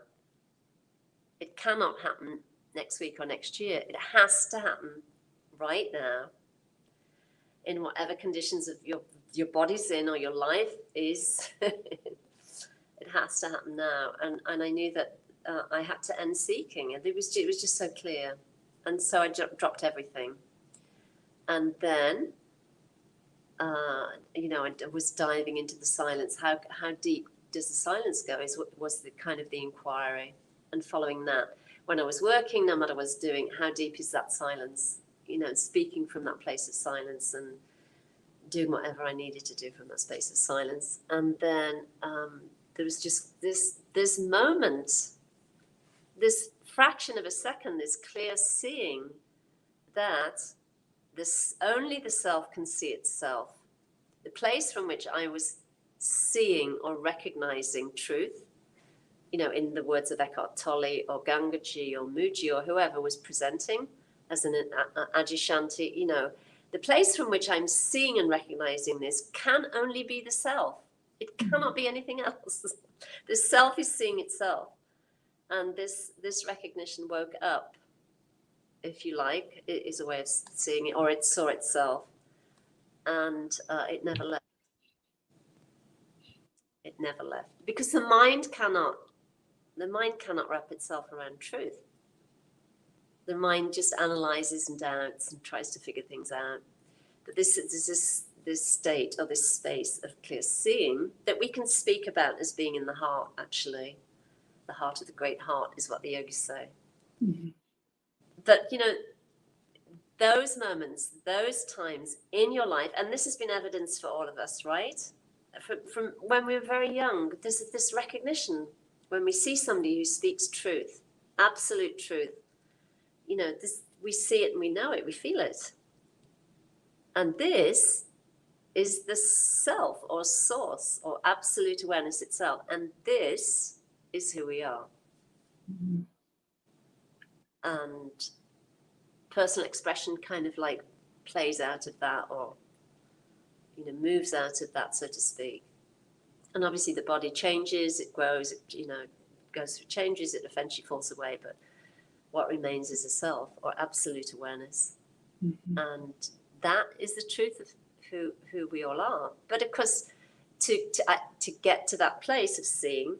It cannot happen next week or next year. It has to happen right now, in whatever conditions of your body's in or your life is. It has to happen now. And I knew that I had to end seeking. And it was just so clear. And so I dropped everything. And then, I was diving into the silence. How deep does the silence go? Was the kind of the inquiry. And following that, when I was working, no matter what I was doing, how deep is that silence? Speaking from that place of silence and doing whatever I needed to do from that space of silence. And then there was just this moment, this fraction of a second, this clear seeing that only the self can see itself. The place from which I was seeing or recognizing truth, in the words of Eckhart Tolle or Gangaji or Muji or whoever was presenting as an Adyashanti, the place from which I'm seeing and recognizing this can only be the self. It cannot be anything else. The self is seeing itself. And this recognition woke up, if you like. It is a way of seeing it, or it saw itself. And it never left. It never left. Because the mind cannot wrap itself around truth. The mind just analyzes and doubts and tries to figure things out. But this state or this space of clear seeing that we can speak about as being in the heart, actually. The heart of the great heart is what the yogis say. Mm-hmm. But, those moments, those times in your life, and this has been evidence for all of us, right? From when we were very young, there's this recognition when we see somebody who speaks truth, absolute truth. We see it and we know it, we feel it. And this is the self or source or absolute awareness itself. And this is who we are. Mm-hmm. And personal expression kind of like plays out of that, or, moves out of that, so to speak. And obviously the body changes, it grows, it, goes through changes, it eventually falls away. But what remains is a self or absolute awareness. Mm-hmm. And that is the truth of who we all are. But of course, to get to that place of seeing,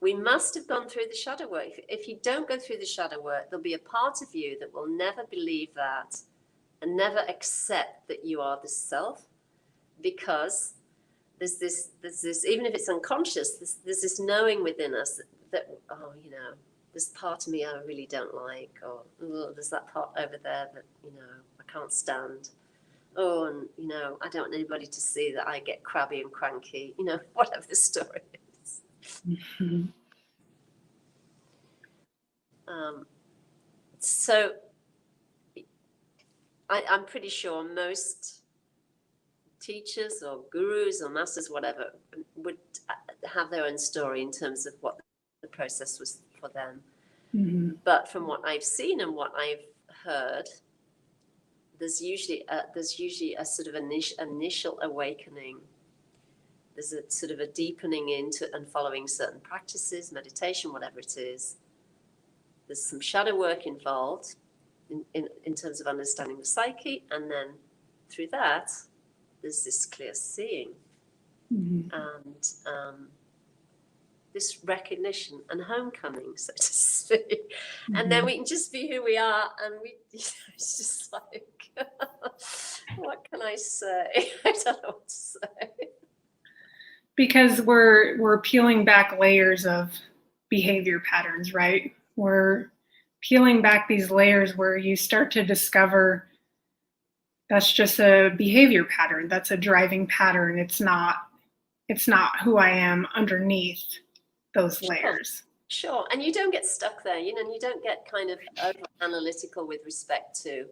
we must have gone through the shadow work. If you don't go through the shadow work, there'll be a part of you that will never believe that and never accept that you are the self, because there's this, even if it's unconscious, there's this knowing within us that this part of me I really don't like, or there's that part over there that, I can't stand. Oh, and, I don't want anybody to see that I get crabby and cranky, whatever the story is. Mm-hmm. So I'm pretty sure most teachers or gurus or masters, whatever, would have their own story in terms of what the process was for them. Mm-hmm. But from what I've seen and what I've heard, there's usually a sort of initial awakening. There's a sort of a deepening into and following certain practices, meditation, whatever it is. There's some shadow work involved in terms of understanding the psyche, and then through that, there's this clear seeing. Mm-hmm. And this recognition and homecoming, so to speak. Mm-hmm. And then we can just be who we are, and it's just like, what can I say? I don't know what to say. Because we're peeling back layers of behavior patterns, right? We're peeling back these layers where you start to discover that's just a behavior pattern. That's a driving pattern. It's not who I am underneath those layers. Sure. And you don't get stuck there, and you don't get kind of over analytical with respect to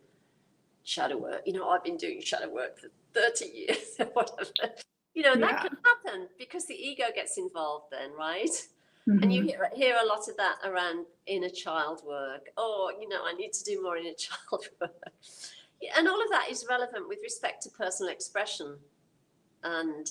shadow work. I've been doing shadow work for 30 years or whatever. And that can happen because the ego gets involved then, right? Mm-hmm. And you hear a lot of that around inner child work. Oh, I need to do more inner child work. And all of that is relevant with respect to personal expression and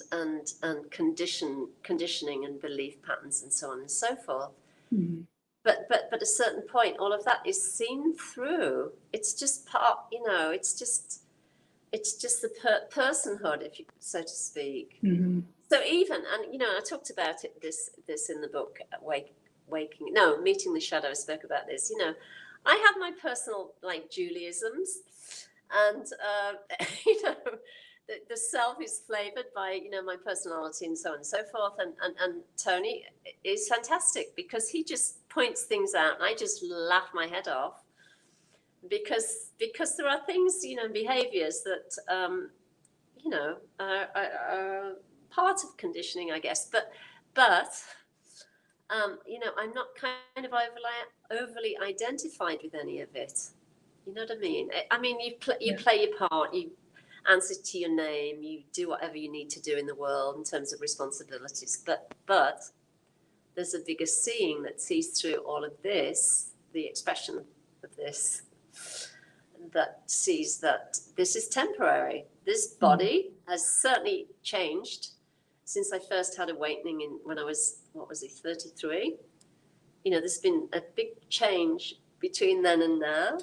conditioning and belief patterns and so on and so forth. Mm-hmm. But at a certain point, all of that is seen through. It's just part, it's just the personhood, if you so to speak. Mm-hmm. So even, and I talked about it this in the book, Meeting the Shadow. I spoke about this. I have my personal Judaisms, and the self is flavored by my personality and so on and so forth. And Tony is fantastic because he just points things out, and I just laugh my head off because there are things behaviors that part of conditioning, I guess. But I'm not kind of overly identified with any of it. You know what I mean? I mean, you play your part, you answer to your name, you do whatever you need to do in the world in terms of responsibilities. But there's a bigger seeing that sees through all of this, the expression of this, that sees that this is temporary. This body has certainly changed since I first had awakening when I was, 33. There's been a big change between then and now,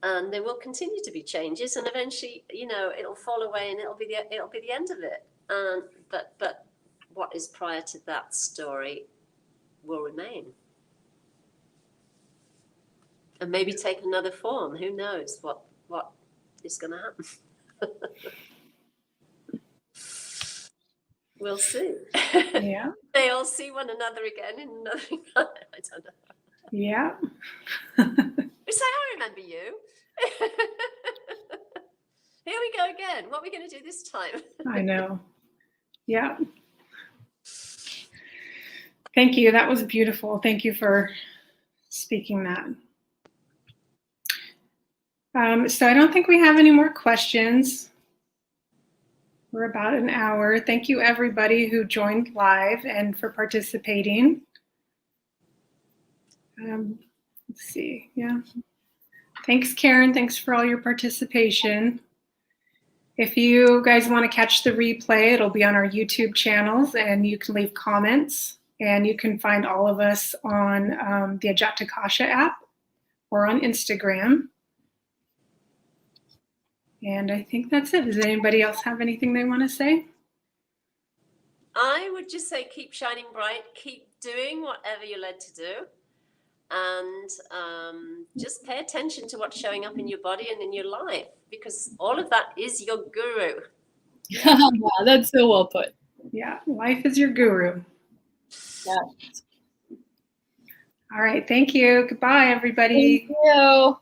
and there will continue to be changes, and eventually, it'll fall away, and it'll be the end of it. But what is prior to that story will remain, and maybe take another form. Who knows what is going to happen? We'll see. Yeah. They all see one another again in another. I don't know. Yeah. We say, I remember you. Here we go again. What are we going to do this time? I know. Yeah. Thank you. That was beautiful. Thank you for speaking that. So I don't think we have any more questions. We're about an hour. Thank you, everybody who joined live and for participating. Let's see. Yeah. Thanks, Karen. Thanks for all your participation. If you guys want to catch the replay, it'll be on our YouTube channels, and you can leave comments. And you can find all of us on the Ajatakasha app or on Instagram. And I think that's it. Does anybody else have anything they want to say? I would just say keep shining bright, keep doing whatever you're led to do, and just pay attention to what's showing up in your body and in your life, because all of that is your guru. Wow, that's so well put. Yeah, life is your guru. Yeah. All right, thank you. Goodbye, everybody. Thank you.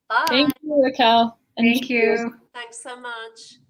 Bye. Thank you, Raquel. Thank you. Thanks so much.